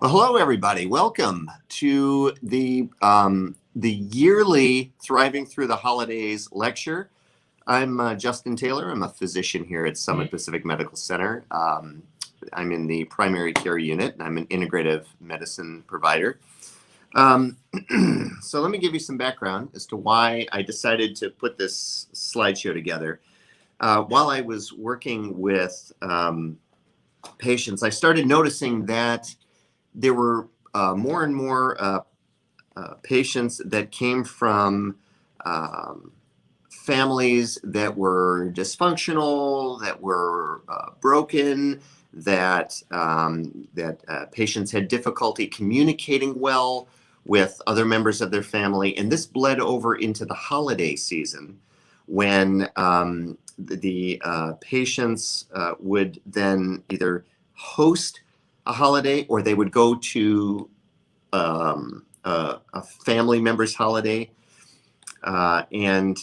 Well, hello, everybody. Welcome to the yearly Thriving Through the Holidays lecture. I'm Justin Taylor. I'm a physician here at Summit Pacific Medical Center. I'm in the primary care unit, and I'm an integrative medicine provider. So let me give you some background as to why I decided to put this slideshow together. While I was working with patients, I started noticing that there were more and more patients that came from families that were dysfunctional, that were broken, that patients had difficulty communicating well with other members of their family. And this bled over into the holiday season when the patients would then either host a holiday or they would go to a family member's holiday. And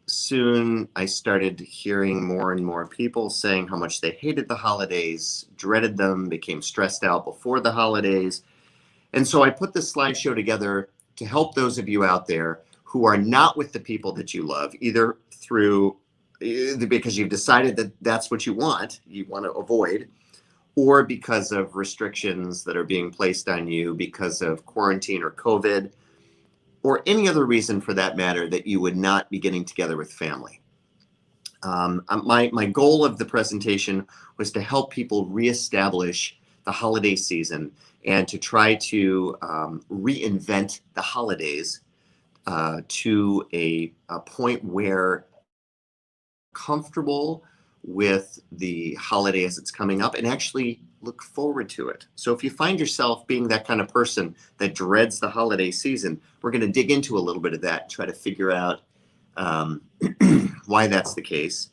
soon I started hearing more and more people saying how much they hated the holidays, dreaded them, became stressed out before the holidays. And so I put this slideshow together to help those of you out there who are not with the people that you love, either because you've decided that that's what you want to avoid, or because of restrictions that are being placed on you because of quarantine or COVID, or any other reason for that matter that you would not be getting together with family. My goal of the presentation was to help people reestablish the holiday season and to try to reinvent the holidays to a point where comfortable with the holiday as it's coming up and actually look forward to it. So if you find yourself being that kind of person that dreads the holiday season, we're going to dig into a little bit of that, try to figure out why that's the case.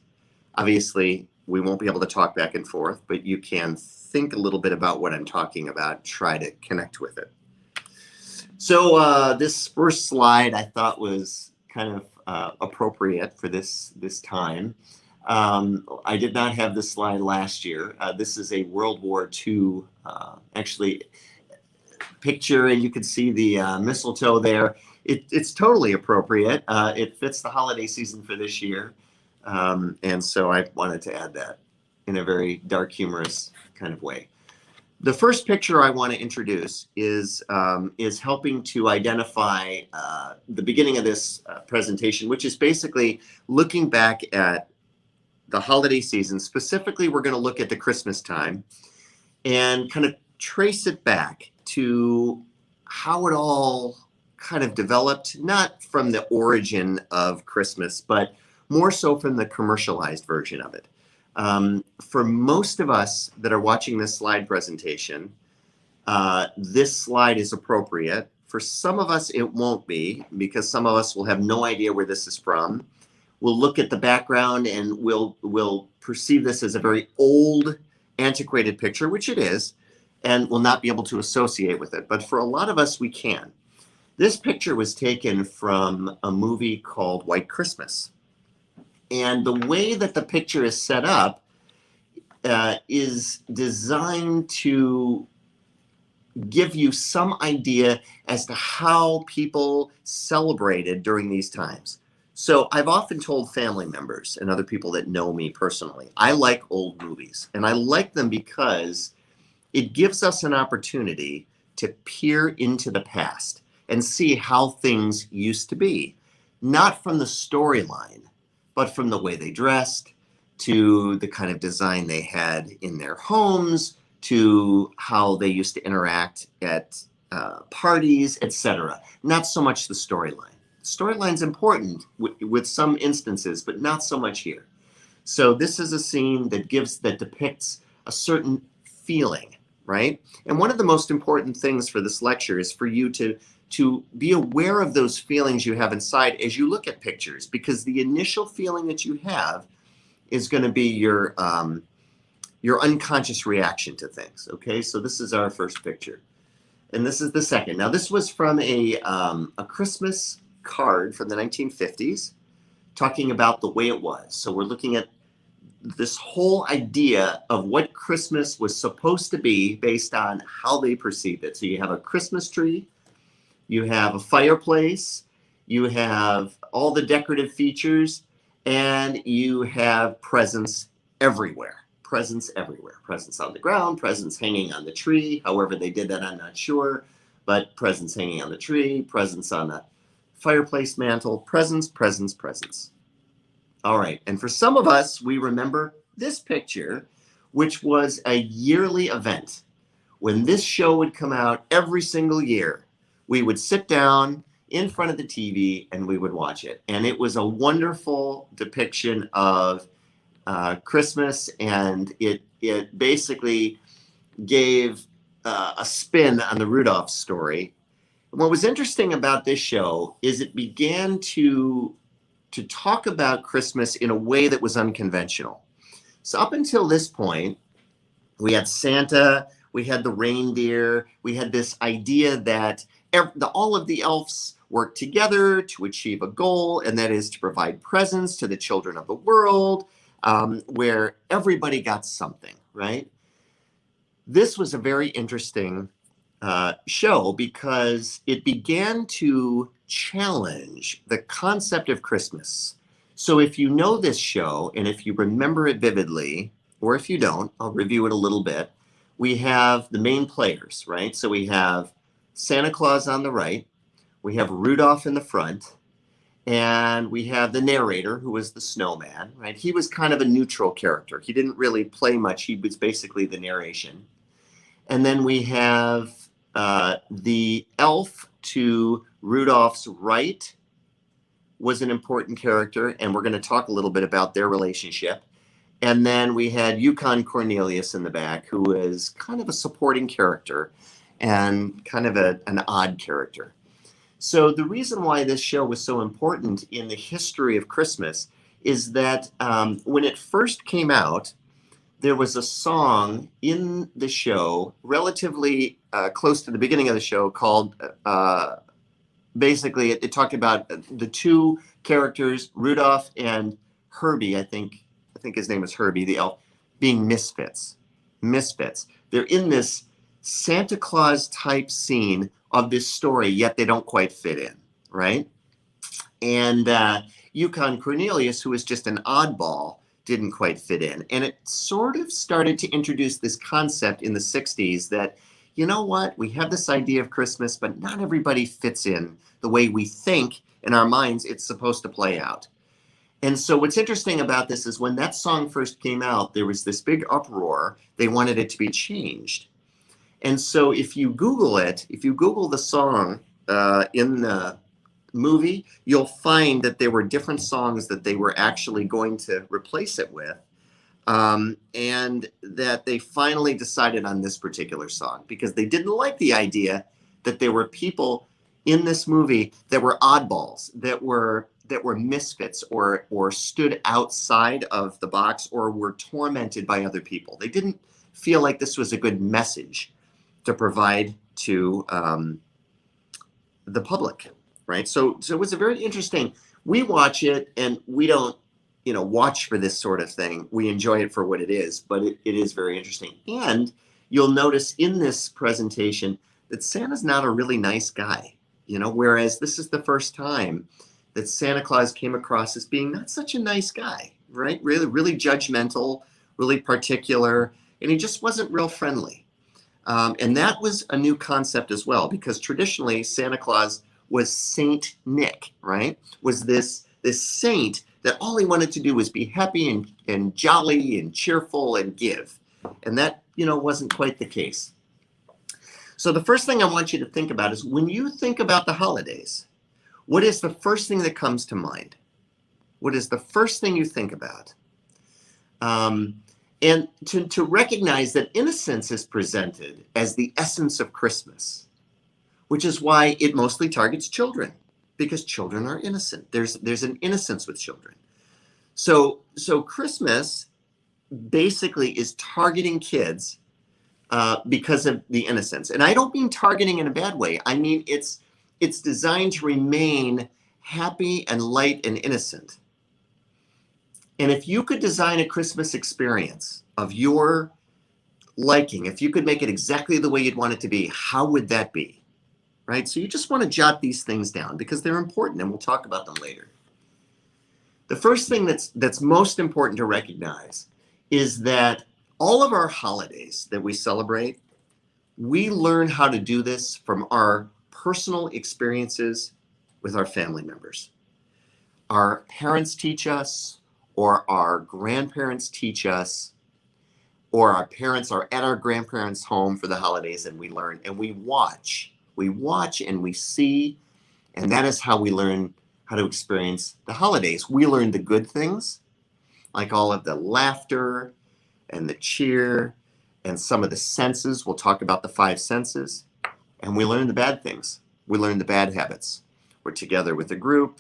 Obviously, we won't be able to talk back and forth, but you can think a little bit about what I'm talking about, try to connect with it. So this first slide I thought was kind of appropriate for this time. I did not have this slide last year. This is a World War II actually picture, and you can see the mistletoe there. It's totally appropriate. It fits the holiday season for this year, and so I wanted to add that in a very dark, humorous kind of way. The first picture I want to introduce is helping to identify the beginning of this presentation, which is basically looking back at the holiday season. Specifically, we're going to look at the Christmas time and kind of trace it back to how it all kind of developed, not from the origin of Christmas, but more so from the commercialized version of it. For most of us that are watching this slide presentation, this slide is appropriate. For some of us, it won't be, because some of us will have no idea where this is from. We'll look at the background and we'll perceive this as a very old, antiquated picture, which it is, and will not be able to associate with it. But for a lot of us, we can. This picture was taken from a movie called White Christmas. And the way that the picture is set up is designed to give you some idea as to how people celebrated during these times. So I've often told family members and other people that know me personally, I like old movies, and I like them because it gives us an opportunity to peer into the past and see how things used to be, not from the storyline, but from the way they dressed, to the kind of design they had in their homes, to how they used to interact at parties, etc. Not so much the storyline. Storyline's important with some instances, but not so much here. So this is a scene that depicts a certain feeling, right? And one of the most important things for this lecture is for you to be aware of those feelings you have inside as you look at pictures, because the initial feeling that you have is going to be your unconscious reaction to things. Okay, so this is our first picture, and this is the second. Now, this was from a Christmas card from the 1950s, talking about the way it was. So we're looking at this whole idea of what Christmas was supposed to be based on how they perceived it. So you have a Christmas tree, you have a fireplace, you have all the decorative features, and you have presents everywhere. Presents everywhere. Presents on the ground, presents hanging on the tree. However they did that, I'm not sure. But presents hanging on the tree, presents on the fireplace mantle, presents, presents, presents. All right, and for some of us, we remember this picture, which was a yearly event. When this show would come out every single year, we would sit down in front of the TV and we would watch it. And it was a wonderful depiction of Christmas, and it basically gave a spin on the Rudolph story. And what was interesting about this show is it began to talk about Christmas in a way that was unconventional. So up until this point, we had Santa, we had the reindeer, we had this idea that all of the elves work together to achieve a goal, and that is to provide presents to the children of the world, where everybody got something, right? This was a very interesting show because it began to challenge the concept of Christmas. So if you know this show, and if you remember it vividly, or if you don't, I'll review it a little bit. We have the main players, right? So we have Santa Claus on the right, we have Rudolph in the front, and we have the narrator, who was the snowman, right? He was kind of a neutral character. He didn't really play much. He was basically the narration. And then we have the elf to Rudolph's right was an important character, and we're going to talk a little bit about their relationship. And then we had Yukon Cornelius in the back, who was kind of a supporting character and kind of an odd character. So the reason why this show was so important in the history of Christmas is that when it first came out, there was a song in the show relatively close to the beginning of the show called, basically it talked about the two characters, Rudolph and Herbie, I think his name is Herbie, the elf, being misfits. They're in this Santa Claus type scene of this story, yet they don't quite fit in, right? And Yukon Cornelius, who is just an oddball, didn't quite fit in. And it sort of started to introduce this concept in the 60s that, you know what, we have this idea of Christmas, but not everybody fits in the way we think in our minds it's supposed to play out. And so what's interesting about this is when that song first came out, there was this big uproar. They wanted it to be changed. And so if you Google the song in the movie, you'll find that there were different songs that they were actually going to replace it with, and that they finally decided on this particular song because they didn't like the idea that there were people in this movie that were oddballs, that were misfits, or stood outside of the box, or were tormented by other people. They didn't feel like this was a good message to provide to the public, right? So it was a very interesting. We watch it and we don't, watch for this sort of thing. We enjoy it for what it is, but it is very interesting. And you'll notice in this presentation that Santa's not a really nice guy, whereas this is the first time that Santa Claus came across as being not such a nice guy, right? Really, really judgmental, really particular, and he just wasn't real friendly. And that was a new concept as well, because traditionally Santa Claus was Saint Nick, right? Was this saint that all he wanted to do was be happy and jolly and cheerful and give. And that, wasn't quite the case. So the first thing I want you to think about is when you think about the holidays, what is the first thing that comes to mind? What is the first thing you think about? And to recognize that innocence is presented as the essence of Christmas, which is why it mostly targets children, because children are innocent. There's an innocence with children. So Christmas basically is targeting kids because of the innocence. And I don't mean targeting in a bad way. I mean it's designed to remain happy and light and innocent. And if you could design a Christmas experience of your liking, if you could make it exactly the way you'd want it to be, how would that be? Right? So you just want to jot these things down because they're important and we'll talk about them later. The first thing that's most important to recognize is that all of our holidays that we celebrate, we learn how to do this from our personal experiences with our family members. Our parents teach us, or our grandparents teach us, or our parents are at our grandparents' home for the holidays and we learn and we watch. We watch and we see, and that is how we learn how to experience the holidays. We learn the good things, like all of the laughter and the cheer and some of the senses. We'll talk about the 5 senses. And we learn the bad things. We learn the bad habits. We're together with a group.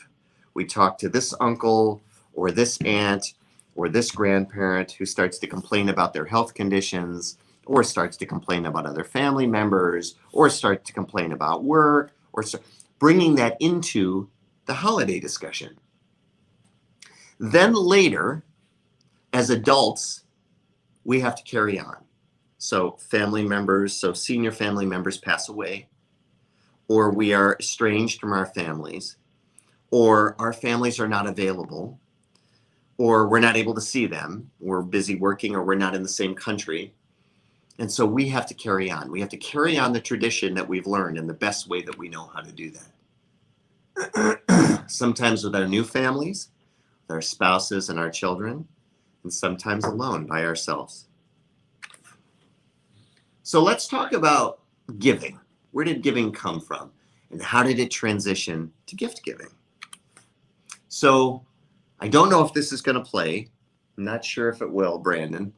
We talk to this uncle or this aunt or this grandparent who starts to complain about their health conditions or starts to complain about other family members or starts to complain about work or bringing that into the holiday discussion. Then later, as adults, we have to carry on. So family members, so senior family members pass away, or we are estranged from our families, or our families are not available, or we're not able to see them, we're busy working, or we're not in the same country. And so we have to carry on. We have to carry on the tradition that we've learned in the best way that we know how to do that. Sometimes with our new families, with our spouses and our children, and sometimes alone by ourselves. So let's talk about giving. Where did giving come from? And how did it transition to gift giving? So I don't know if this is going to play. I'm not sure if it will, Brandon.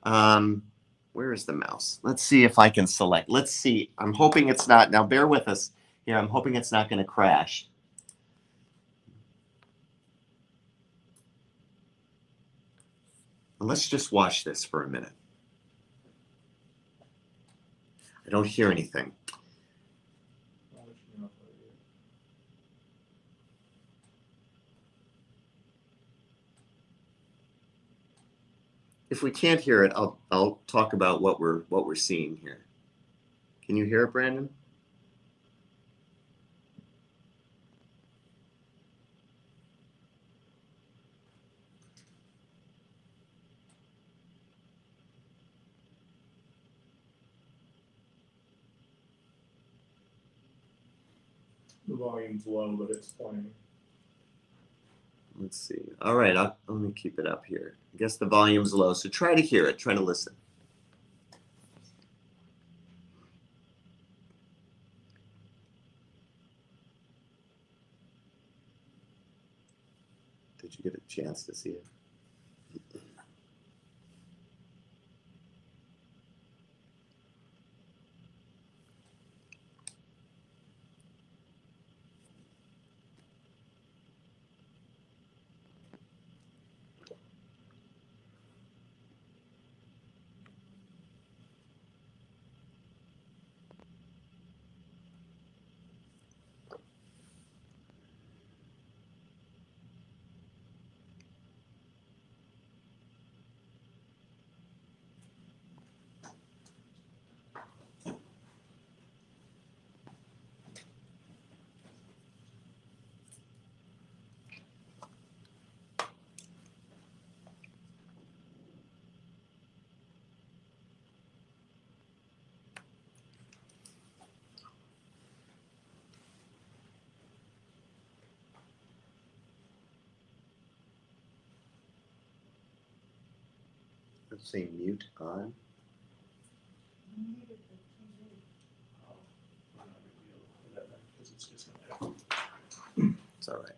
Where is the mouse? Let's see if I can select. Let's see. I'm hoping it's not. Now bear with us here. I'm hoping it's not going to crash. And let's just watch this for a minute. I don't hear anything. If we can't hear it, I'll talk about what we're seeing here. Can you hear it, Brandon? The volume's low, but it's playing. Let's see. All right, let me keep it up here. I guess the volume's low, so try to hear it. Try to listen. Did you get a chance to see it? Let's see, mute on. It's all right.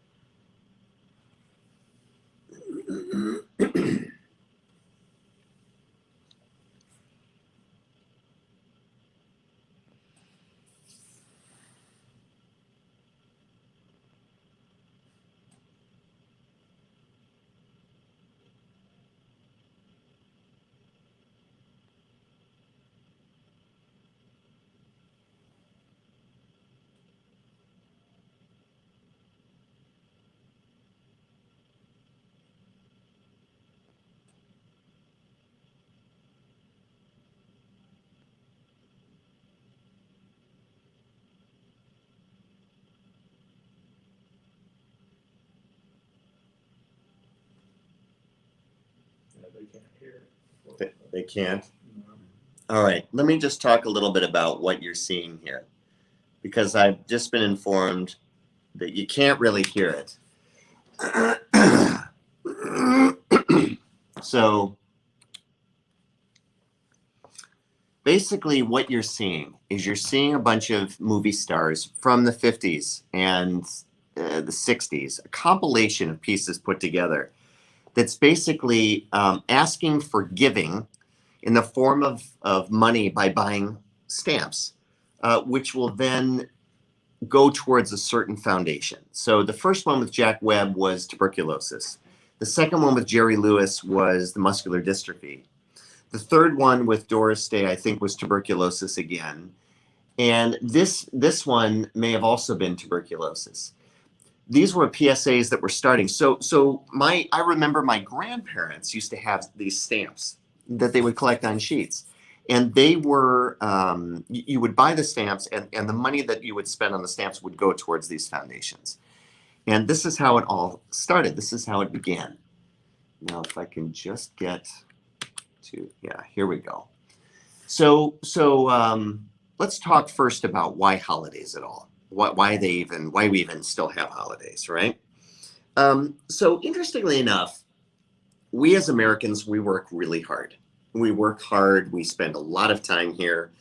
they can't hear. They can't. No. All right, let me just talk a little bit about what you're seeing here, because I've just been informed that you can't really hear it. So basically what you're seeing is you're seeing a bunch of movie stars from the 50s and the 60s, a compilation of pieces put together that's basically asking for giving in the form of money by buying stamps, which will then go towards a certain foundation. So the first one with Jack Webb was tuberculosis. The second one with Jerry Lewis was the muscular dystrophy. The third one with Doris Day, I think, was tuberculosis again. And this one may have also been tuberculosis. These were PSAs that were starting. I remember my grandparents used to have these stamps that they would collect on sheets. And they were, you would buy the stamps and the money that you would spend on the stamps would go towards these foundations. And this is how it all started. This is how it began. Now, if I can just get to, yeah, here we go. So let's talk first about why holidays at all. Why we even still have holidays, right? So interestingly enough, we as Americans, we work really hard. We work hard. We spend a lot of time here,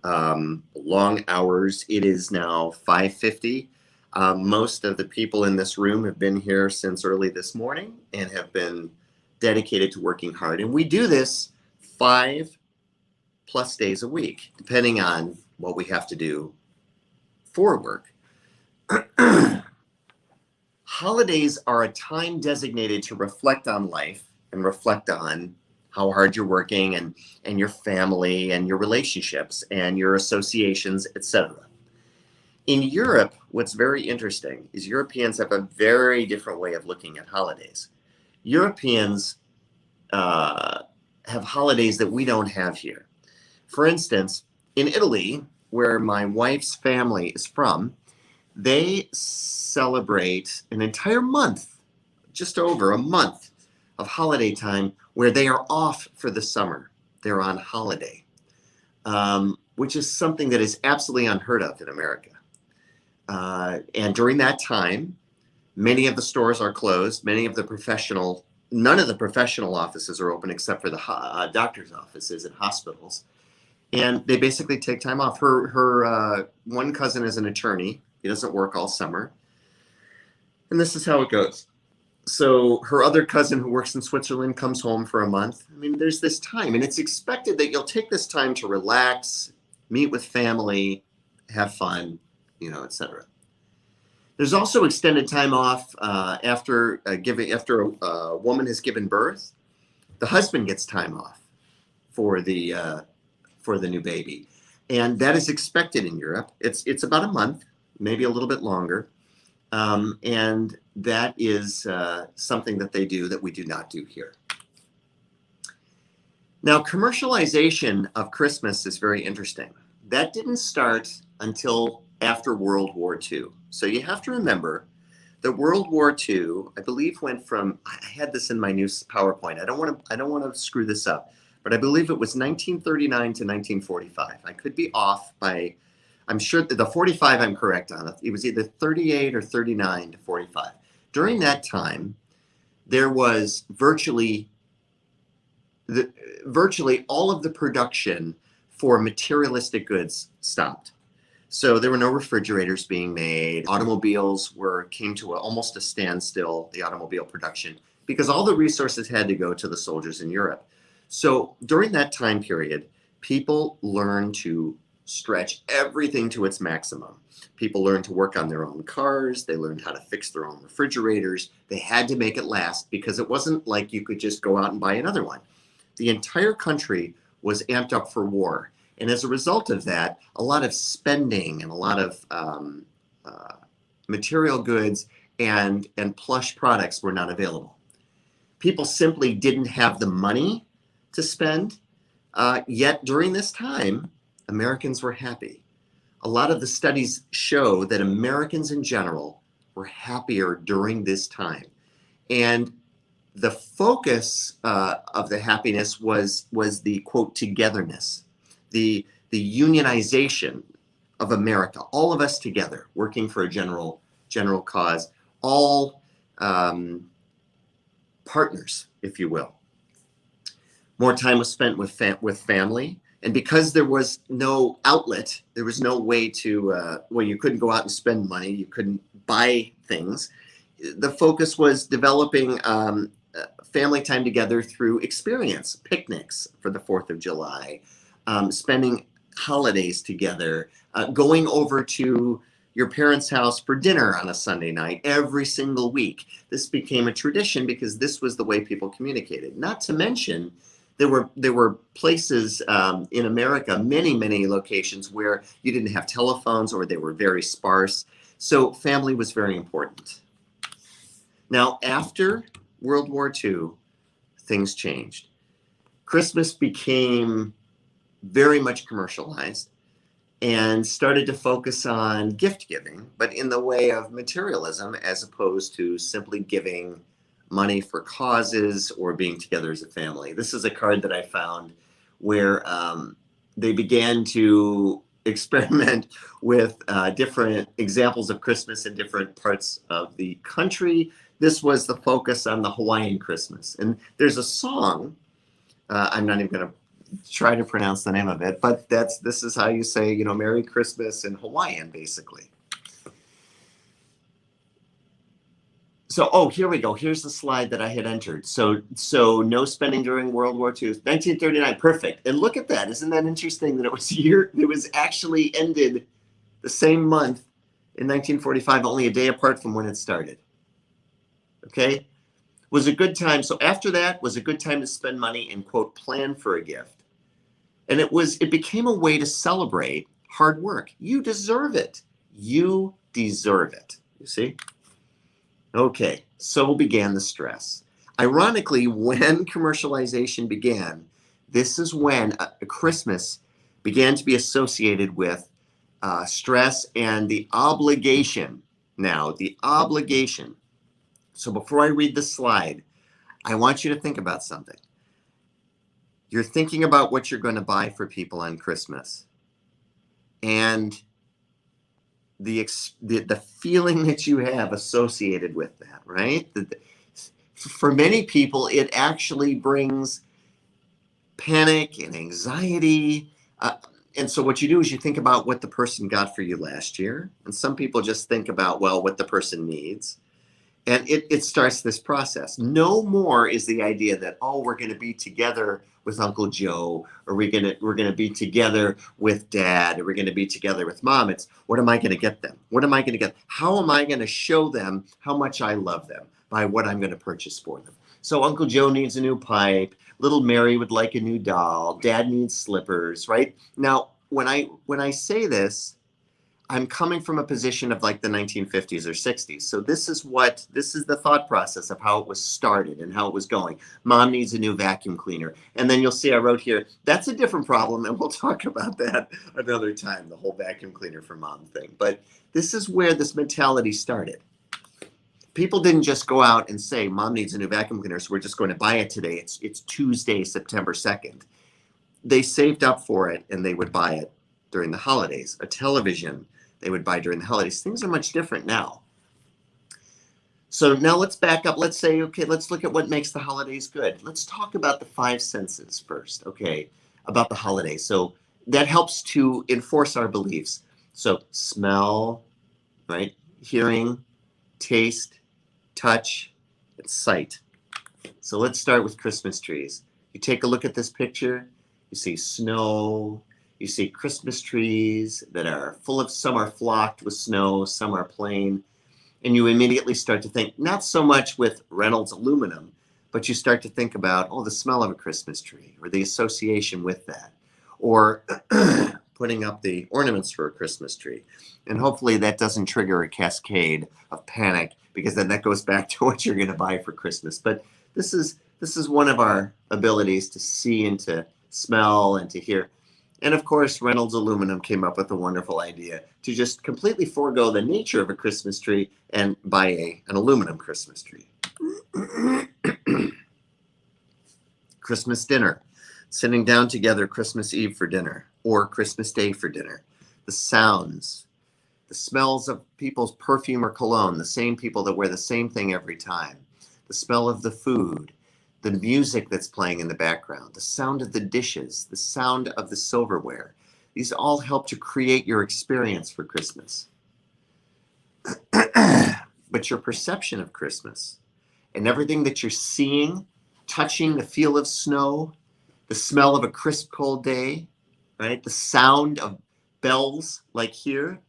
long hours. It is now 5:50. Most of the people in this room have been here since early this morning and have been dedicated to working hard. And we do this 5+ days a week, depending on what we have to do for work. Holidays are a time designated to reflect on life and reflect on how hard you're working and your family and your relationships and your associations, etc. In Europe, what's very interesting is Europeans have a very different way of looking at holidays. Europeans have holidays that we don't have here. For instance, in Italy, where my wife's family is from, they celebrate an entire month, just over a month of holiday time where they are off for the summer. They're on holiday, which is something that is absolutely unheard of in America. And during that time, many of the stores are closed. None of the professional offices are open except for the doctor's offices and hospitals. And they basically take time off. Her one cousin is an attorney. He doesn't work all summer. And this is how it goes. So her other cousin who works in Switzerland comes home for a month. I mean, there's this time, and it's expected that you'll take this time to relax, meet with family, have fun, etc. There's also extended time off after a woman has given birth. The husband gets time off for the new baby, and that is expected in Europe. It's about a month, maybe a little bit longer. And that is something that they do that we do not do here. Now, commercialization of Christmas is very interesting. That didn't start until after World War II. So you have to remember that World War II, I believe, went from, I had this in my new PowerPoint. I don't want to screw this up, but I believe it was 1939 to 1945. I could be off by, I'm sure that the 45 I'm correct on. It was either 38 or 39 to 45. During that time, there was virtually all of the production for materialistic goods stopped. So there were no refrigerators being made. Automobiles came to almost a standstill, the automobile production, because all the resources had to go to the soldiers in Europe. So during that time period, people learned to stretch everything to its maximum. People learned to work on their own cars. They learned how to fix their own refrigerators. They had to make it last because it wasn't like you could just go out and buy another one. The entire country was amped up for war. And as a result of that, a lot of spending and a lot of material goods and plush products were not available. People simply didn't have the money to spend. Yet during this time, Americans were happy. A lot of the studies show that Americans in general were happier during this time. And the focus of the happiness was the quote togetherness, the unionization of America, all of us together working for a general cause, all partners, if you will. More time was spent with family, and because there was no outlet, there was no way to well, you couldn't go out and spend money, you couldn't buy things. The focus was developing family time together through experience, picnics for the 4th of July, spending holidays together, going over to your parents' house for dinner on a Sunday night every single week. This became a tradition because this was the way people communicated. Not to mention, there were places in America, many locations where you didn't have telephones or they were very sparse. So family was very important. Now, after World War II, things changed. Christmas became very much commercialized and started to focus on gift giving, but in the way of materialism as opposed to simply giving money for causes or being together as a family. This is a card that I found where they began to experiment with different examples of Christmas in different parts of the country. This was the focus on the Hawaiian Christmas. And there's a song, I'm not even going to try to pronounce the name of it, but this is how you say, you know, Merry Christmas in Hawaiian, basically. So, oh, here we go. Here's the slide that I had entered. So no spending during World War II, 1939, perfect. And look at that. Isn't that interesting that it was actually ended the same month in 1945, only a day apart from when it started. Okay? Was a good time. So after that was a good time to spend money and, quote, plan for a gift. And it became a way to celebrate hard work. You deserve it. You deserve it. You see? Okay, so began the stress. Ironically, when commercialization began, this is when Christmas began to be associated with stress and the obligation. Now, the obligation. So before I read the slide, I want you to think about something. You're thinking about what you're going to buy for people on Christmas. And the feeling that you have associated with that, right? For many people, it actually brings panic and anxiety. And so what you do is you think about what the person got for you last year. And some people just think about, well, what the person needs. And it starts this process. No more is the idea that, oh, we're going to be together with Uncle Joe, or we're going to be together with Dad, or we're going to be together with Mom. It's, what am I going to get them? What am I going to get? How am I going to show them how much I love them by what I'm going to purchase for them? So Uncle Joe needs a new pipe. Little Mary would like a new doll. Dad needs slippers, right? Now, when I say this, I'm coming from a position of like the 1950s or 60s. So this is the thought process of how it was started and how it was going. Mom needs a new vacuum cleaner. And then you'll see I wrote here, that's a different problem. And we'll talk about that another time, the whole vacuum cleaner for Mom thing. But this is where this mentality started. People didn't just go out and say, Mom needs a new vacuum cleaner, so we're just going to buy it today. It's Tuesday, September 2nd. They saved up for it and they would buy it during the holidays. A television they would buy during the holidays. Things are much different now. So now let's back up. Let's say, okay, let's look at what makes the holidays good. Let's talk about the 5 senses first, okay, about the holidays. So that helps to enforce our beliefs. So smell, right, hearing, taste, touch, and sight. So let's start with Christmas trees. You take a look at this picture, you see snow, you see Christmas trees that are full of, some are flocked with snow, some are plain. And you immediately start to think, not so much with Reynolds aluminum, but you start to think about, oh, the smell of a Christmas tree, or the association with that, or putting up the ornaments for a Christmas tree. And hopefully that doesn't trigger a cascade of panic, because then that goes back to what you're going to buy for Christmas. But this is one of our abilities to see and to smell and to hear. And of course, Reynolds Aluminum came up with a wonderful idea to just completely forego the nature of a Christmas tree and buy an aluminum Christmas tree. Christmas dinner, sitting down together Christmas Eve for dinner or Christmas Day for dinner. The sounds, the smells of people's perfume or cologne, the same people that wear the same thing every time. The smell of the food, the music that's playing in the background, the sound of the dishes, the sound of the silverware. These all help to create your experience for Christmas. But your perception of Christmas and everything that you're seeing, touching, the feel of snow, the smell of a crisp cold day, right? The sound of bells like here,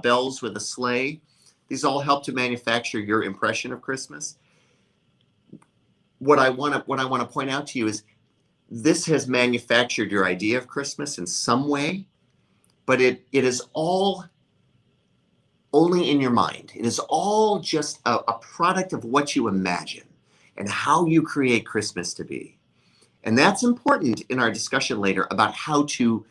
bells with a sleigh. These all help to manufacture your impression of Christmas. What I want to point out to you is this has manufactured your idea of Christmas in some way, but it is all only in your mind. It is all just a product of what you imagine and how you create Christmas to be. And that's important in our discussion later about how to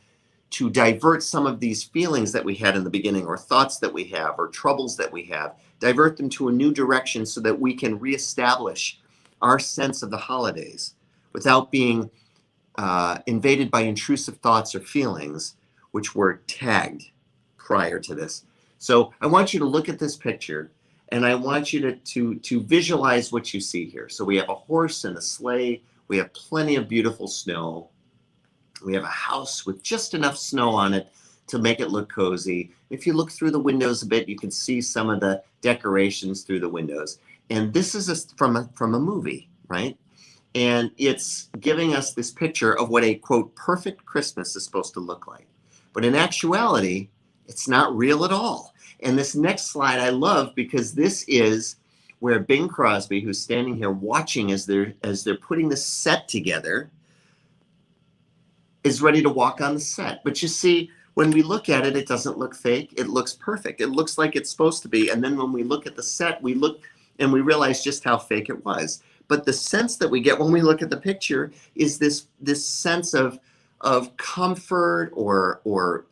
divert some of these feelings that we had in the beginning, or thoughts that we have, or troubles that we have, divert them to a new direction so that we can reestablish our sense of the holidays without being invaded by intrusive thoughts or feelings which were tagged prior to this. So I want you to look at this picture, and I want you to visualize what you see here. So we have a horse and a sleigh. We have plenty of beautiful snow. We have a house with just enough snow on it to make it look cozy. If you look through the windows a bit, you can see some of the decorations through the windows. And this is from a movie, right? And it's giving us this picture of what a, quote, perfect Christmas is supposed to look like. But in actuality, it's not real at all. And this next slide I love, because this is where Bing Crosby, who's standing here watching as they're putting the set together, is ready to walk on the set. But you see, when we look at it, it doesn't look fake. It looks perfect. It looks like it's supposed to be. And then when we look at the set, we look and we realize just how fake it was. But the sense that we get when we look at the picture is this sense of comfort or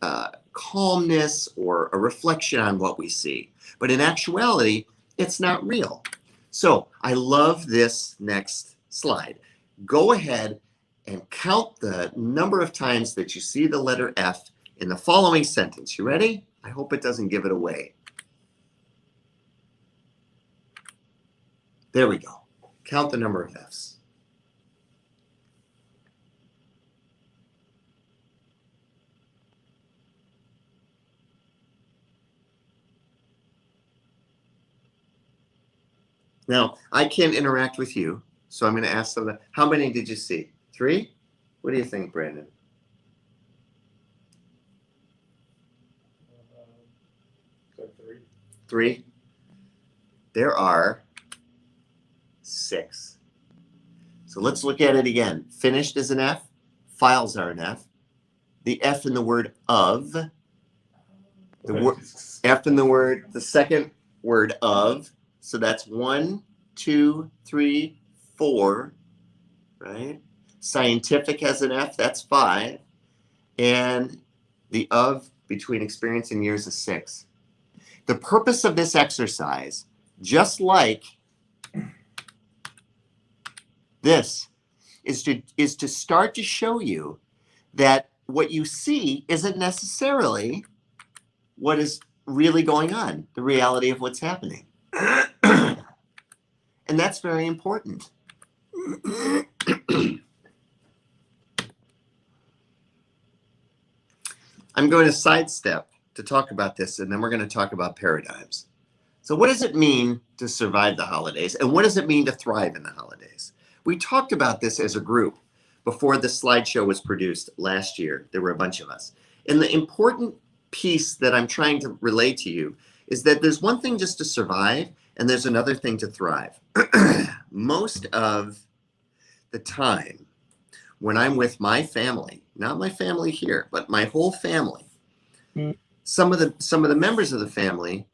calmness, or a reflection on what we see. But in actuality, it's not real. So I love this next slide. Go ahead and count the number of times that you see the letter F in the following sentence. You ready? I hope it doesn't give it away. There we go. Count the number of F's. Now, I can't interact with you, so I'm going to ask them, how many did you see? 3? What do you think, Brandon? So 3. 3? There are 6. So let's look at it again. Finished is an F. Files are an F. The F in the word of. The F in the word, the second word of. So that's 1, 2, 3, 4, right? Scientific has an F, that's 5. And the of between experience and years is 6. The purpose of this exercise, just like this, is to start to show you that what you see isn't necessarily what is really going on, the reality of what's happening. And that's very important. I'm going to sidestep to talk about this, and then we're going to talk about paradigms. So what does it mean to survive the holidays, and what does it mean to thrive in the holidays? We talked about this as a group before the slideshow was produced last year. There were a bunch of us. And the important piece that I'm trying to relay to you is that there's one thing just to survive, and there's another thing to thrive. Most of the time when I'm with my family, not my family here, but my whole family, some of the members of the family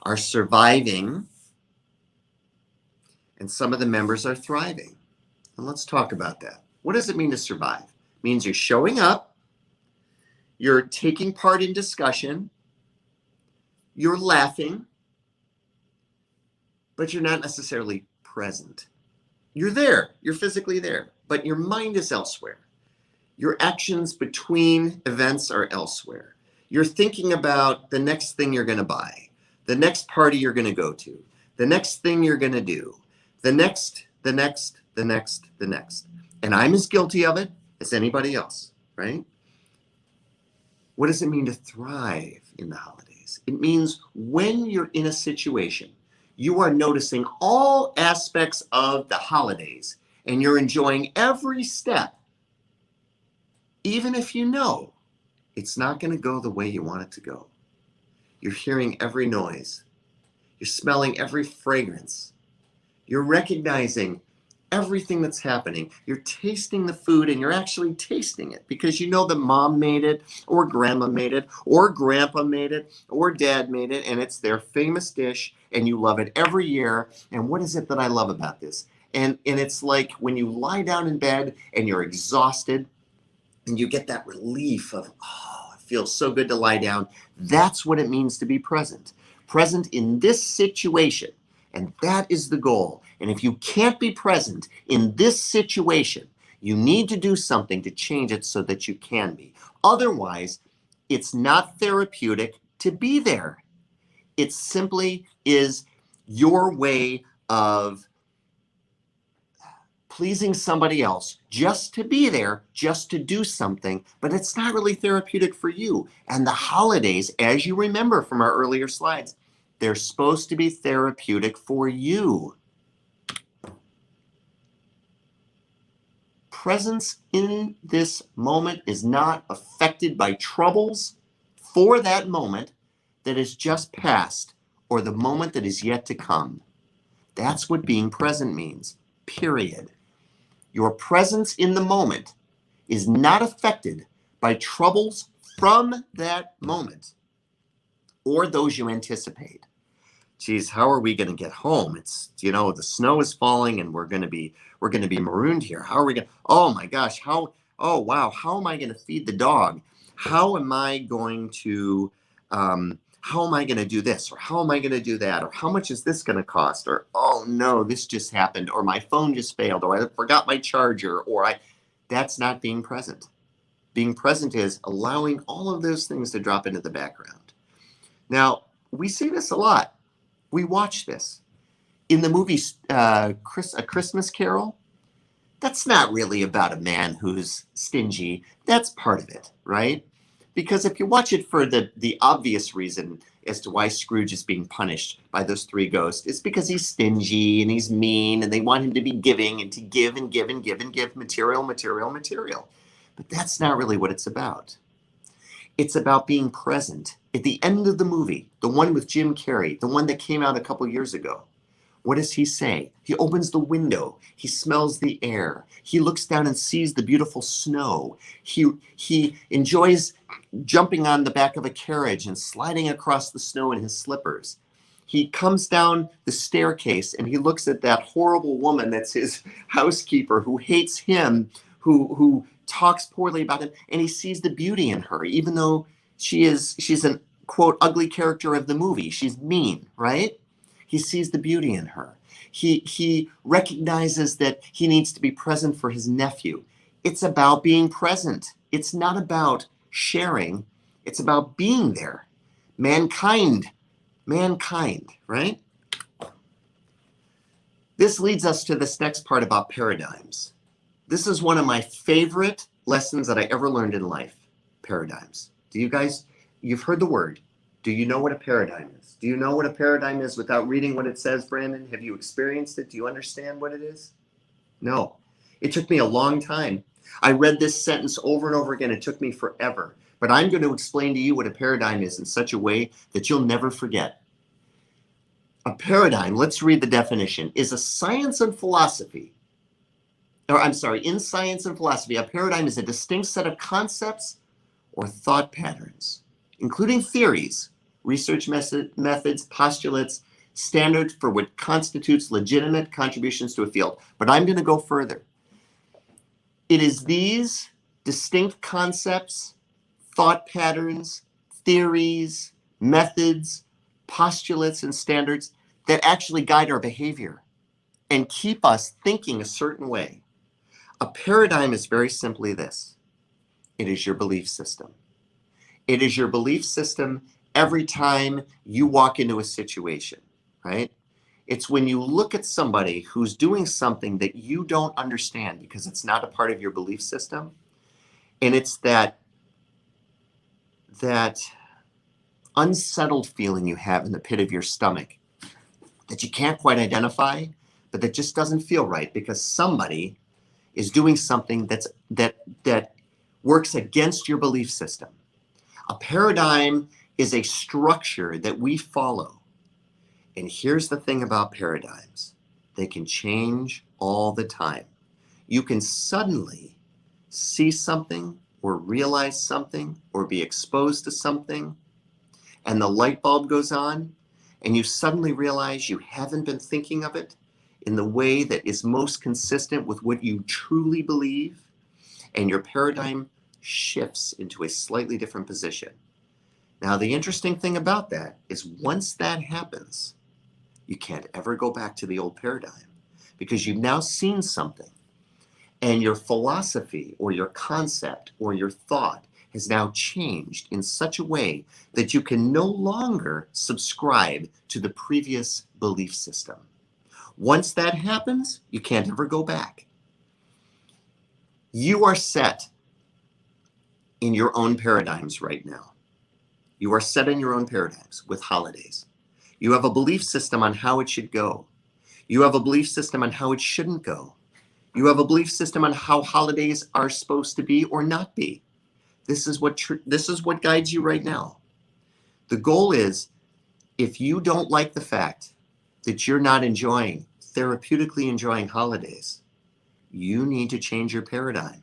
are surviving, and some of the members are thriving. And let's talk about that. What does it mean to survive? It means you're showing up, you're taking part in discussion, you're laughing, but you're not necessarily present. You're there, you're physically there, but your mind is elsewhere. Your actions between events are elsewhere. You're thinking about the next thing you're going to buy, the next party you're going to go to, the next thing you're going to do, the next. And I'm as guilty of it as anybody else, right? What does it mean to thrive in the holidays? It means when you're in a situation, you are noticing all aspects of the holidays and you're enjoying every step, even if you know it's not going to go the way you want it to go. You're hearing every noise. You're smelling every fragrance. You're recognizing everything that's happening. You're tasting the food and you're actually tasting it because you know that mom made it or grandma made it or grandpa made it or dad made it and it's their famous dish and you love it every year. And what is it that I love about this? And it's like when you lie down in bed and you're exhausted and you get that relief of, oh, it feels so good to lie down. That's what it means to be present. Present in this situation. And that is the goal. And if you can't be present in this situation, you need to do something to change it so that you can be. Otherwise, it's not therapeutic to be there. It simply is your way of pleasing somebody else just to be there, just to do something, but it's not really therapeutic for you. And the holidays, as you remember from our earlier slides, they're supposed to be therapeutic for you. Presence in this moment is not affected by troubles for that moment that is just past or the moment that is yet to come. That's what being present means, period. Your presence in the moment is not affected by troubles from that moment or those you anticipate. Geez, how are we going to get home? It's, the snow is falling and we're going to be marooned here. How are we going to, oh my gosh, how am I going to feed the dog? How am I going to do this? Or how am I going to do that? Or how much is this going to cost? Or, oh no, this just happened. Or my phone just failed. Or I forgot my charger. That's not being present. Being present is allowing all of those things to drop into the background. Now, we see this a lot. We watch this. In the movie A Christmas Carol, that's not really about a man who's stingy. That's part of it, right? Because if you watch it for the obvious reason as to why Scrooge is being punished by those three ghosts, it's because he's stingy and he's mean and they want him to be giving and to give and give and give and give material. But that's not really what it's about. It's about being present. At the end of the movie, the one with Jim Carrey, the one that came out a couple years ago, what does he say? He opens the window. He smells the air. He looks down and sees the beautiful snow. He enjoys jumping on the back of a carriage and sliding across the snow in his slippers. He comes down the staircase and he looks at that horrible woman that's his housekeeper who hates him, who talks poorly about him, and he sees the beauty in her, even though she's an, quote, ugly character of the movie. She's mean, right? He sees the beauty in her. He recognizes that he needs to be present for his nephew. It's about being present. It's not about sharing. It's about being there. Mankind, right? This leads us to this next part about paradigms. This is one of my favorite lessons that I ever learned in life, paradigms. You've heard the word. Do you know what a paradigm is? Do you know what a paradigm is without reading what it says, Brandon? Have you experienced it? Do you understand what it is? No. It took me a long time. I read this sentence over and over again. It took me forever. But I'm going to explain to you what a paradigm is in such a way that you'll never forget. A paradigm, let's read the definition, is a science and philosophy. In science and philosophy, a paradigm is a distinct set of concepts or thought patterns, including theories, research methods, postulates, standards for what constitutes legitimate contributions to a field. But I'm going to go further. It is these distinct concepts, thought patterns, theories, methods, postulates, and standards that actually guide our behavior. and keep us thinking a certain way. A paradigm is very simply this. It is your belief system. It is your belief system every time you walk into a situation, right? It's when you look at somebody who's doing something that you don't understand because it's not a part of your belief system. And it's that unsettled feeling you have in the pit of your stomach that you can't quite identify, but that just doesn't feel right because somebody is doing something that works against your belief system. A paradigm is a structure that we follow. And here's the thing about paradigms. They can change all the time. You can suddenly see something or realize something or be exposed to something, and the light bulb goes on, and you suddenly realize you haven't been thinking of it in the way that is most consistent with what you truly believe, and your paradigm shifts into a slightly different position. Now, the interesting thing about that is once that happens, you can't ever go back to the old paradigm because you've now seen something, and your philosophy or your concept or your thought has now changed in such a way that you can no longer subscribe to the previous belief system. Once that happens, you can't ever go back. You are set in your own paradigms right now. You are set in your own paradigms with holidays. You have a belief system on how it should go. You have a belief system on how it shouldn't go. You have a belief system on how holidays are supposed to be or not be. This is what guides you right now. The goal is, if you don't like the fact that you're not therapeutically enjoying holidays, you need to change your paradigm.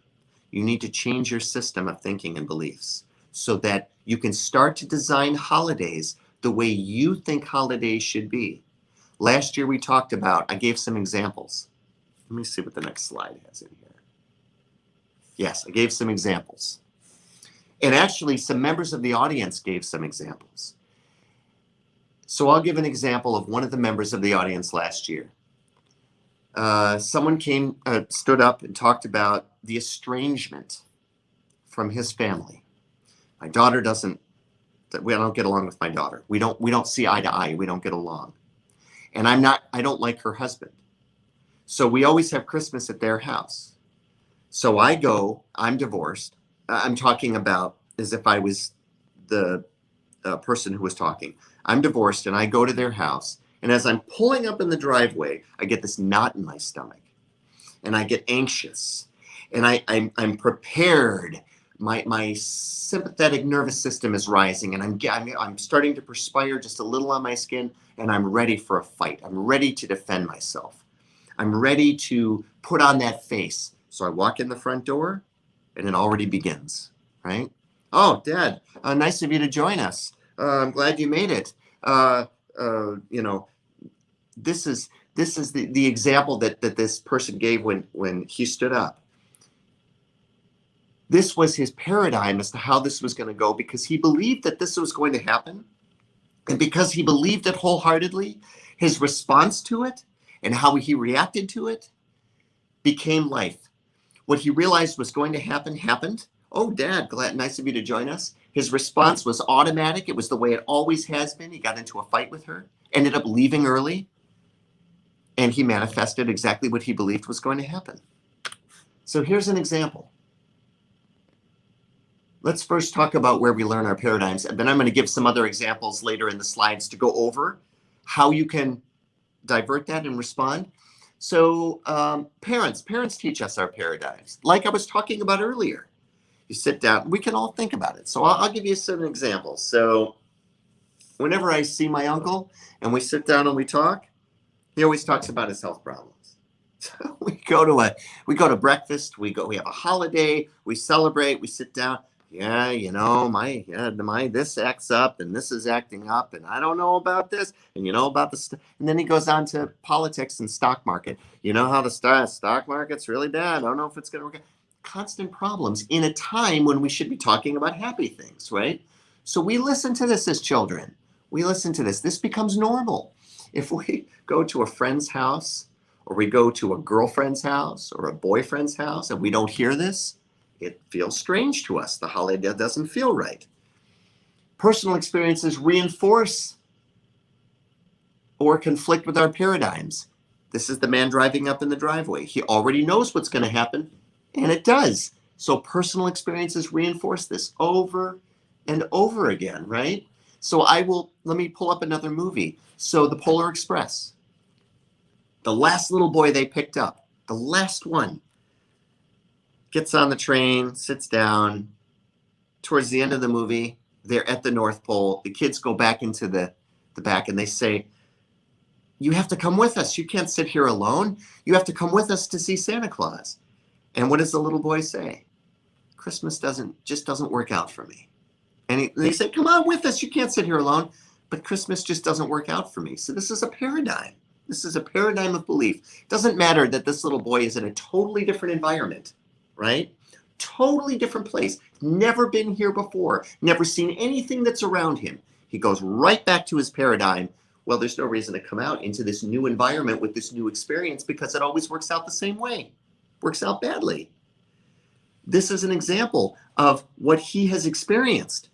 You need to change your system of thinking and beliefs so that you can start to design holidays the way you think holidays should be. Last year we talked about, I gave some examples. Let me see what the next slide has in here. Yes, I gave some examples. And actually, some members of the audience gave some examples. So I'll give an example of one of the members of the audience last year. Someone stood up and talked about the estrangement from his family. My daughter we don't get along with my daughter. We don't see eye to eye. We don't get along. And I don't like her husband. So we always have Christmas at their house. So I'm divorced. I'm talking about as if I was the person who was talking. I'm divorced and I go to their house. And as I'm pulling up in the driveway, I get this knot in my stomach and I get anxious and I'm prepared. My sympathetic nervous system is rising and I'm starting to perspire just a little on my skin, and I'm ready for a fight. I'm ready to defend myself. I'm ready to put on that face. So I walk in the front door and it already begins, right? Oh, Dad, nice of you to join us. I'm glad you made it. This is the example that this person gave when he stood up. This was his paradigm as to how this was going to go because he believed that this was going to happen. And because he believed it wholeheartedly, his response to it and how he reacted to it became life. What he realized was going to happen happened. Oh, Dad, nice of you to join us. His response was automatic. It was the way it always has been. He got into a fight with her, ended up leaving early, and he manifested exactly what he believed was going to happen. So here's an example. Let's first talk about where we learn our paradigms, and then I'm going to give some other examples later in the slides to go over how you can divert that and respond. So parents teach us our paradigms. Like I was talking about earlier, you sit down, we can all think about it. So I'll give you some examples. So whenever I see my uncle and we sit down and we talk, he always talks about his health problems. So we go to breakfast, we have a holiday, we celebrate, we sit down. Yeah, my this acts up and this is acting up and I don't know about this and about the and then he goes on to politics and stock market. You know how the stock market's really bad. I don't know if it's going to work out. Constant problems in a time when we should be talking about happy things, right? So we listen to this as children. We listen to this. This becomes normal. If we go to a friend's house or we go to a girlfriend's house or a boyfriend's house and we don't hear this, it feels strange to us. The holiday doesn't feel right. Personal experiences reinforce or conflict with our paradigms. This is the man driving up in the driveway. He already knows what's going to happen, and it does. So personal experiences reinforce this over and over again, right? So let me pull up another movie. So the Polar Express, the last little boy they picked up, the last one, gets on the train, sits down. Towards the end of the movie, they're at the North Pole. The kids go back into the back and they say, you have to come with us. You can't sit here alone. You have to come with us to see Santa Claus. And what does the little boy say? Christmas just doesn't work out for me. And they say, come on with us. You can't sit here alone. But Christmas just doesn't work out for me. So this is a paradigm. This is a paradigm of belief. It doesn't matter that this little boy is in a totally different environment, right? Totally different place. Never been here before. Never seen anything that's around him. He goes right back to his paradigm. Well, there's no reason to come out into this new environment with this new experience because it always works out the same way. Works out badly. This is an example of what he has experienced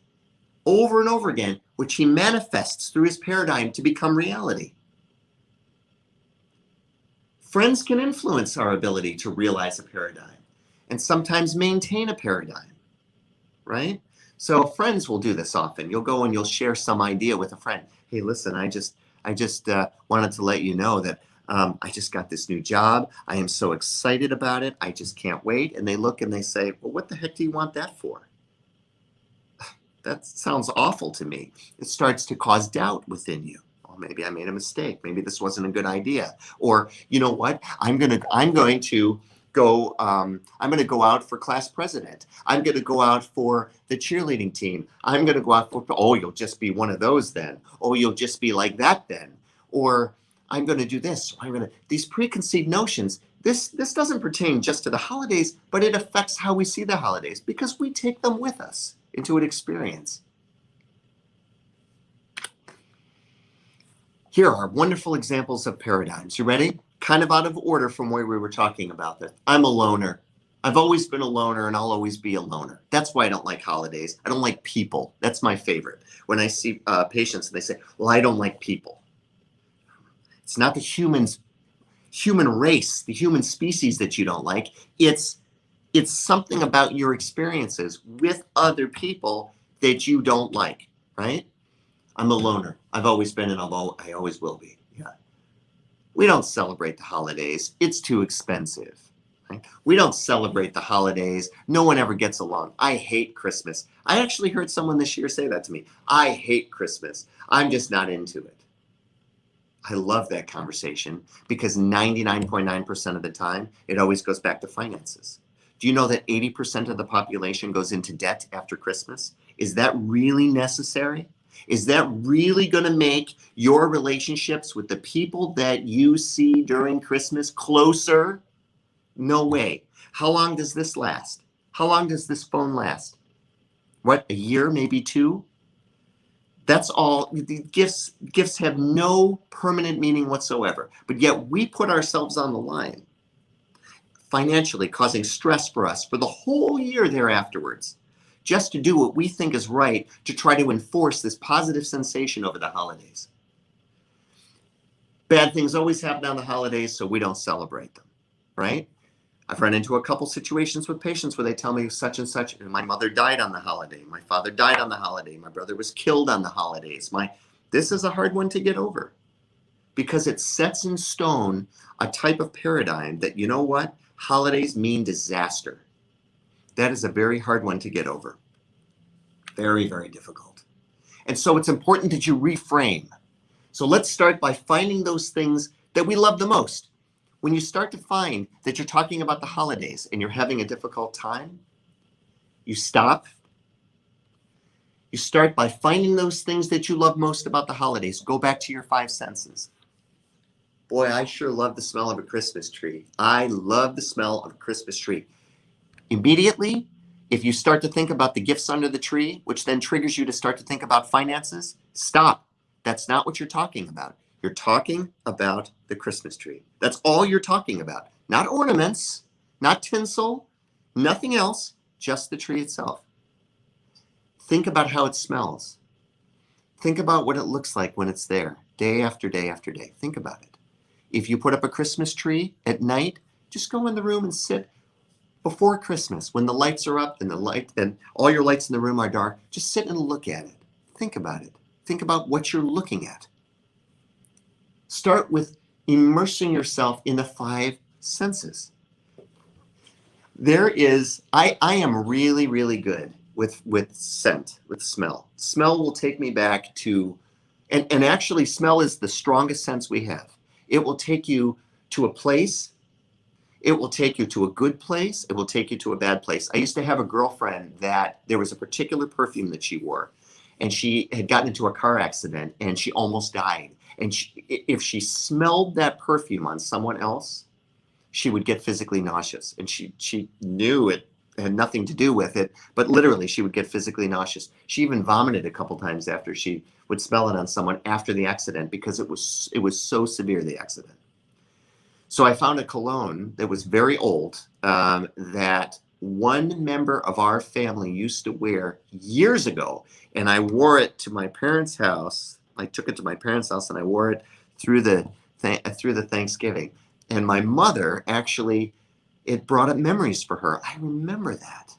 over and over again, which he manifests through his paradigm to become reality. Friends can influence our ability to realize a paradigm and sometimes maintain a paradigm, right? So friends will do this often. You'll go and you'll share some idea with a friend. Hey, listen, I just wanted to let you know that I just got this new job. I am so excited about it. I just can't wait. And they look and they say, well, what the heck do you want that for? That sounds awful to me. It starts to cause doubt within you. Well, maybe I made a mistake. Maybe this wasn't a good idea. Or, you know what? I'm going to go out for class president. I'm going to go out for the cheerleading team. I'm going to go out for, oh, you'll just be one of those then. Oh, you'll just be like that then. Or I'm going to do this. These preconceived notions, this doesn't pertain just to the holidays, but it affects how we see the holidays because we take them with us into an experience. Here are wonderful examples of paradigms. You ready? Kind of out of order from where we were talking about this. I'm a loner. I've always been a loner and I'll always be a loner. That's why I don't like holidays. I don't like people. That's my favorite. When I see patients and they say, well, I don't like people. It's not the human race, the human species that you don't like. It's something about your experiences with other people that you don't like, right? I'm a loner. I've always been and I always will be. Yeah. We don't celebrate the holidays. It's too expensive. Right? We don't celebrate the holidays. No one ever gets along. I hate Christmas. I actually heard someone this year say that to me. I hate Christmas. I'm just not into it. I love that conversation because 99.9% of the time, it always goes back to finances. Do you know that 80% of the population goes into debt after Christmas? Is that really necessary? Is that really going to make your relationships with the people that you see during Christmas closer? No way. How long does this last? How long does this phone last? What, a year, maybe 2? That's all. The gifts have no permanent meaning whatsoever. But yet we put ourselves on the line financially, causing stress for us for the whole year thereafterwards, just to do what we think is right to try to enforce this positive sensation over the holidays. Bad things always happen on the holidays, so we don't celebrate them, right? I've run into a couple situations with patients where they tell me such and such, my mother died on the holiday, my father died on the holiday, my brother was killed on the holidays. This is a hard one to get over because it sets in stone a type of paradigm that, you know what? Holidays mean disaster. That is a very hard one to get over. Very, very difficult. And so it's important that you reframe. So let's start by finding those things that we love the most. When you start to find that you're talking about the holidays and you're having a difficult time, you stop. You start by finding those things that you love most about the holidays. Go back to your 5 senses. Boy, I sure love the smell of a Christmas tree. I love the smell of a Christmas tree. Immediately, if you start to think about the gifts under the tree, which then triggers you to start to think about finances, stop. That's not what you're talking about. You're talking about the Christmas tree. That's all you're talking about. Not ornaments, not tinsel, nothing else, just the tree itself. Think about how it smells. Think about what it looks like when it's there, day after day after day. Think about it. If you put up a Christmas tree at night, just go in the room and sit before Christmas when the lights are up and all your lights in the room are dark. Just sit and look at it. Think about it. Think about what you're looking at. Start with immersing yourself in the 5 senses. I am really, really good with scent, with smell. Smell will take me back to, and actually smell is the strongest sense we have. It will take you to a place. It will take you to a good place. It will take you to a bad place. I used to have a girlfriend that there was a particular perfume that she wore, and she had gotten into a car accident and she almost died. And if she smelled that perfume on someone else, she would get physically nauseous. And she knew it had nothing to do with it, but literally she would get physically nauseous. She even vomited a couple times after she would smell it on someone after the accident because it was so severe, the accident. So I found a cologne that was very old that one member of our family used to wear years ago, and I wore it to my parents' house. I took it to my parents' house and I wore it through the Thanksgiving. And my mother actually, it brought up memories for her. I remember that.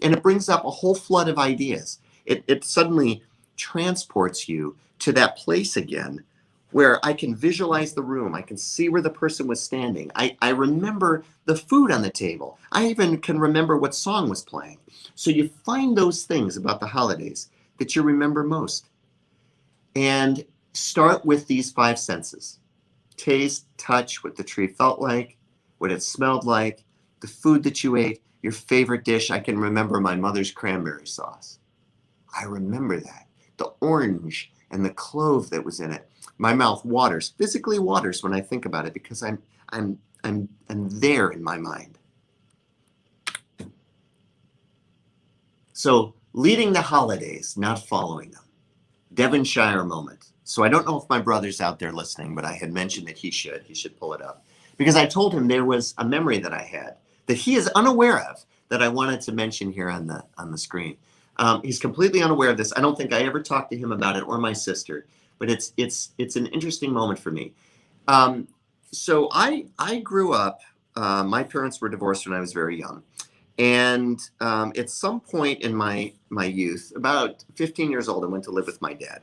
And it brings up a whole flood of ideas. It suddenly transports you to that place again where I can visualize the room. I can see where the person was standing. I remember the food on the table. I even can remember what song was playing. So you find those things about the holidays that you remember most. And start with these 5 senses. Taste, touch, what the tree felt like, what it smelled like, the food that you ate, your favorite dish. I can remember my mother's cranberry sauce. I remember that. The orange and the clove that was in it. My mouth waters, physically waters when I think about it because I'm there in my mind. So leading the holidays, not following them. Devonshire moment. So I don't know if my brother's out there listening, but I had mentioned that he should pull it up. Because I told him there was a memory that I had that he is unaware of that I wanted to mention here on the screen. He's completely unaware of this. I don't think I ever talked to him about it or my sister, but it's an interesting moment for me. So I grew up, my parents were divorced when I was very young. And at some point in my youth, about 15 years old, I went to live with my dad.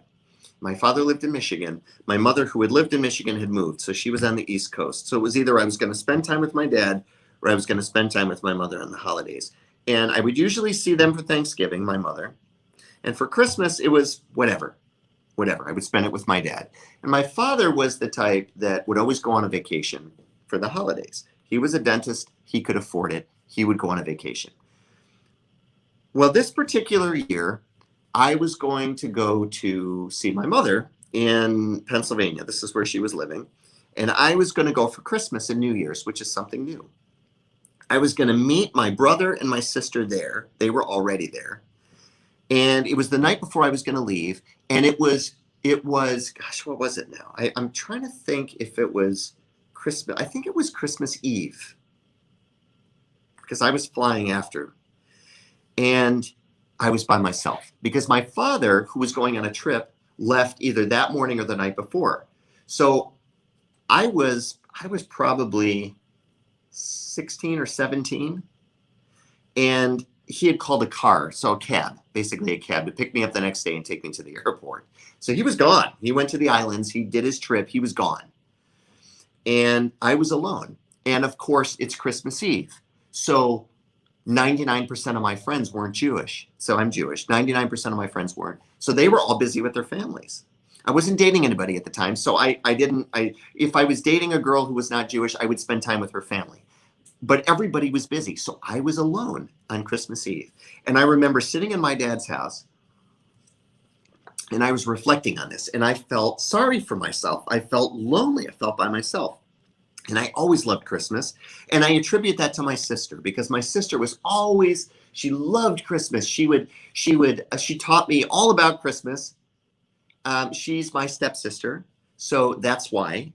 My father lived in Michigan. My mother, who had lived in Michigan, had moved. So she was on the East Coast. So it was either I was going to spend time with my dad or I was going to spend time with my mother on the holidays. And I would usually see them for Thanksgiving, my mother. And for Christmas, it was whatever. I would spend it with my dad. And my father was the type that would always go on a vacation for the holidays. He was a dentist. He could afford it. He would go on a vacation. Well, this particular year, I was going to go to see my mother in Pennsylvania. This is where she was living. And I was going to go for Christmas and New Year's, which is something new. I was going to meet my brother and my sister there. They were already there. And it was the night before I was going to leave. And it was, gosh, what was it now? I'm trying to think if it was Christmas. I think it was Christmas Eve because I was flying after. And I was by myself because my father, who was going on a trip, left either that morning or the night before. So I was probably 16 or 17, and he had called a car, so a cab, basically a cab, to pick me up the next day and take me to the airport. So he was gone. He went to the islands. He did his trip. He was gone. And I was alone. And of course, it's Christmas Eve. So 99% of my friends weren't Jewish. So I'm Jewish. 99% of my friends weren't. So they were all busy with their families. I wasn't dating anybody at the time. So if I was dating a girl who was not Jewish, I would spend time with her family. But everybody was busy. So I was alone on Christmas Eve. And I remember sitting in my dad's house and I was reflecting on this and I felt sorry for myself. I felt lonely. I felt by myself. And I always loved Christmas. And I attribute that to my sister because my sister was always, she loved Christmas. She taught me all about Christmas. She's my stepsister, so that's why.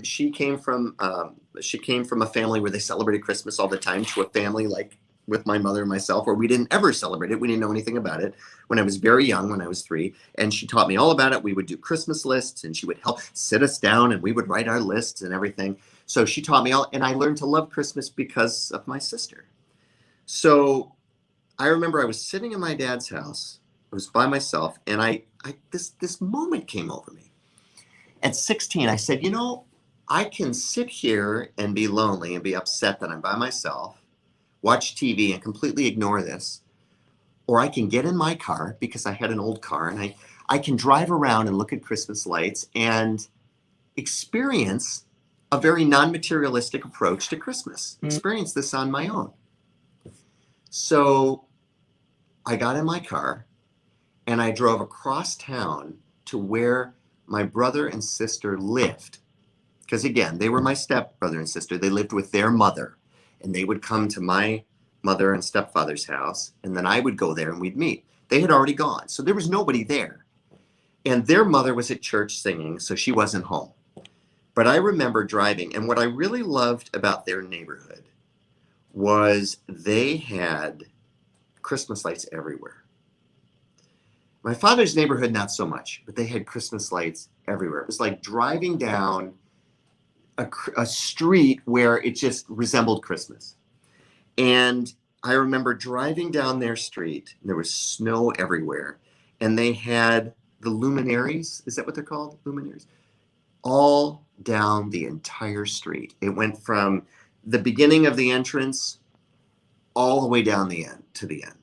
She came from a family where they celebrated Christmas all the time, to a family like with my mother and myself, where we didn't ever celebrate it. We didn't know anything about it when I was very young, when I was 3. And she taught me all about it. We would do Christmas lists, and she would help sit us down, and we would write our lists and everything. So she taught me all, and I learned to love Christmas because of my sister. So I remember I was sitting in my dad's house. I was by myself, and this moment came over me. At 16, I said, I can sit here and be lonely and be upset that I'm by myself, watch TV and completely ignore this, or I can get in my car, because I had an old car, and I can drive around and look at Christmas lights and experience a very non-materialistic approach to Christmas. Experience this on my own. So I got in my car and I drove across town to where my brother and sister lived. Because again, they were my stepbrother and sister. They lived with their mother, and they would come to my mother and stepfather's house, and then I would go there and we'd meet. They had already gone, so there was nobody there. And their mother was at church singing, so she wasn't home. But I remember driving, and what I really loved about their neighborhood was they had Christmas lights everywhere. My father's neighborhood, not so much, but they had Christmas lights everywhere. It was like driving down a street where it just resembled Christmas. And I remember driving down their street, and there was snow everywhere, and they had the luminaries, is that what they're called? Luminaries? All down the entire street. It went from the beginning of the entrance all the way down the end to the end.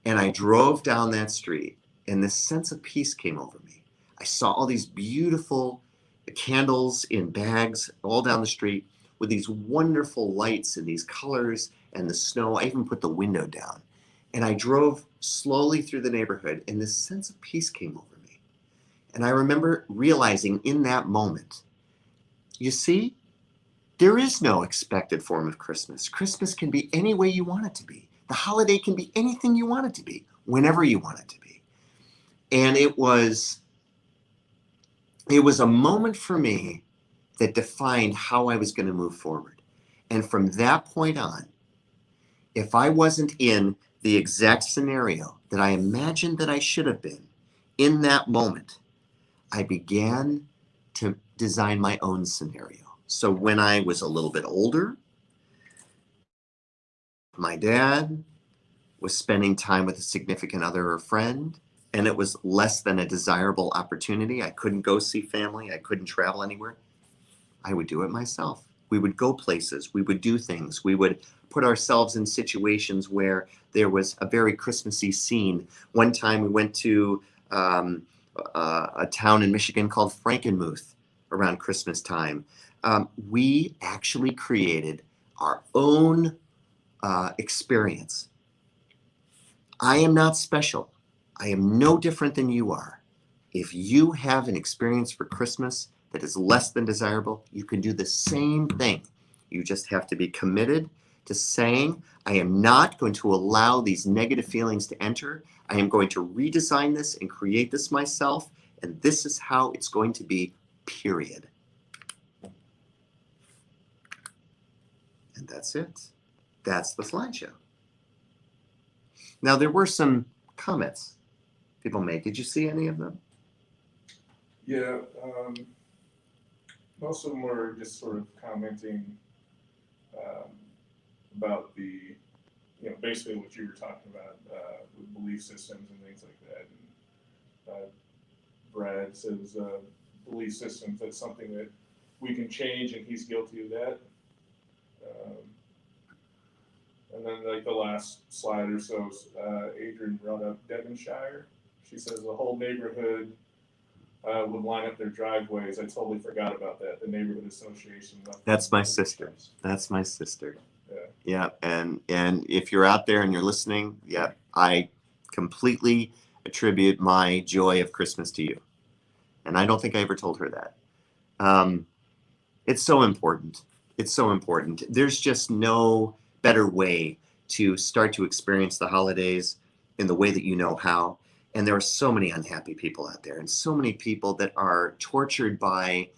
And I drove down that street, and this sense of peace came over me. I saw all these beautiful candles in bags all down the street with these wonderful lights and these colors and the snow. I even put the window down. And I drove slowly through the neighborhood, and this sense of peace came over me. And I remember realizing in that moment, you see, there is no expected form of Christmas. Christmas can be any way you want it to be. The holiday can be anything you want it to be, whenever you want it to be. And it was a moment for me that defined how I was going to move forward. And from that point on, if I wasn't in the exact scenario that I imagined that I should have been in that moment, I began to design my own scenario. So when I was a little bit older, my dad was spending time with a significant other or friend, and it was less than a desirable opportunity. I couldn't go see family. I couldn't travel anywhere. I would do it myself. We would go places. We would do things. We would put ourselves in situations where there was a very Christmassy scene. One time we went to a town in Michigan called Frankenmuth around Christmas time. We actually created our own experience. I am not special. I am no different than you are. If you have an experience for Christmas that is less than desirable, you can do the same thing. You just have to be committed to saying, I am not going to allow these negative feelings to enter. I am going to redesign this and create this myself, and this is how it's going to be, period. And that's it. That's the slideshow. Now, there were some comments people made. Did you see any of them? Yeah, most of them were just sort of commenting about the, basically what you were talking about with belief systems and things like that. And Brad says belief systems, that's something that we can change, and he's guilty of that. And then like the last slide or so, Adrian brought up Devonshire. She says the whole neighborhood would line up their driveways. I totally forgot about that. The neighborhood association. That's my sister. That's my sister. Yeah. And if you're out there and you're listening, yeah, I completely attribute my joy of Christmas to you. And I don't think I ever told her that. It's so important. It's so important. There's just no better way to start to experience the holidays in the way that you know how. And there are so many unhappy people out there, and so many people that are tortured by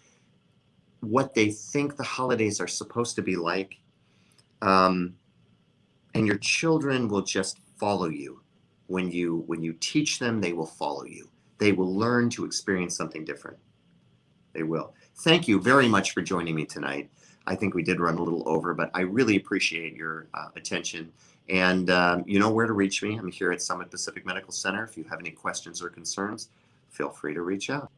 what they think the holidays are supposed to be like. And your children will just follow you. When you teach them, they will follow you. They will learn to experience something different. They will. Thank you very much for joining me tonight. I think we did run a little over, but I really appreciate your attention. And you know where to reach me. I'm here at Summit Pacific Medical Center. If you have any questions or concerns, feel free to reach out.